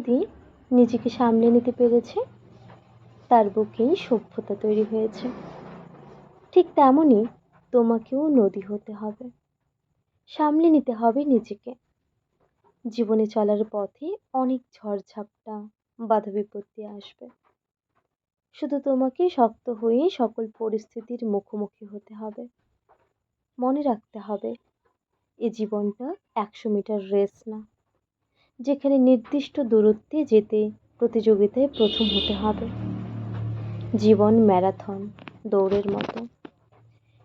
নদী নিজেকে সামলে নিতে পেরেছে, তার বুকেই সভ্যতা তৈরি হয়েছে। ঠিক তেমনই তোমাকেও নদী হতে হবে, সামলে নিতে হবে নিজেকে। জীবনে চলার পথে অনেক ঝড়ঝাপটা, বাধা বিপত্তি আসবে। শুধু তোমাকে শক্ত হয়ে সকল পরিস্থিতির মুখোমুখি হতে হবে। মনে রাখতে হবে, এ জীবনটা 100 মিটার রেস না, যেখানে নির্দিষ্ট দূরত্বে যেতে প্রতিযোগিতায় প্রথম হতে হবে। জীবন ম্যারাথন, দৌড়ের মতো।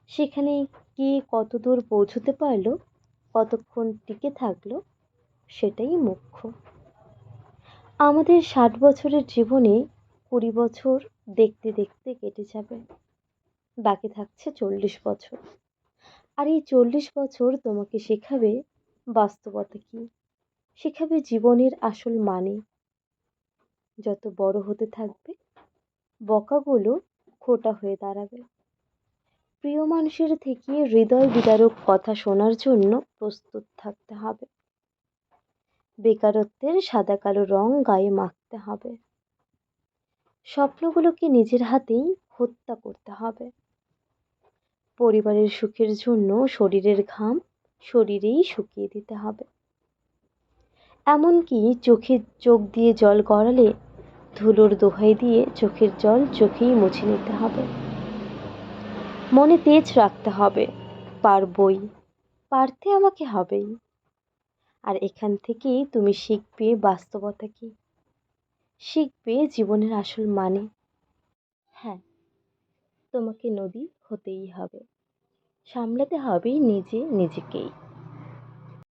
সেখানে কে কত দূর পৌঁছতে পারলো, কতক্ষণ টিকে থাকলো, সেটাই মুখ্য। আমাদের 60 বছরের জীবনে 20 বছর দেখতে দেখতে কেটে যাবে, বাকি থাকছে 40 বছর। আর এই 40 বছর তোমাকে শেখাবে বাস্তবতা কি, শেখাবে জীবনের আসল মানে। যত বড় হতে থাকবে, বকাগুলো খোঁটা হয়ে দাঁড়াবে। প্রিয় মানুষের থেকে হৃদয় বিদারক কথা শোনার জন্য প্রস্তুত থাকতে হবে। বেকারত্বের সাদা কালো রং গায়ে মাখতে হবে। স্বপ্নগুলোকে নিজের হাতেই হত্যা করতে হবে। পরিবারের সুখের জন্য শরীরের ঘাম শরীরেই শুকিয়ে দিতে হবে। এমনকি চোখে চোখ দিয়ে জল গড়ালে ধুলোর দোহাই দিয়ে চোখের জল চোখেই মুছে নিতে হবে। মনে তেজ রাখতে হবে, পারবই, পারতে আমাকে হবেই। আর এখান থেকেই তুমি শিখবে বাস্তবতা কি, শিখবে জীবনের আসল মানে। হ্যাঁ, তোমাকে নদী হতেই হবে, সামলাতে হবে নিজেকেই।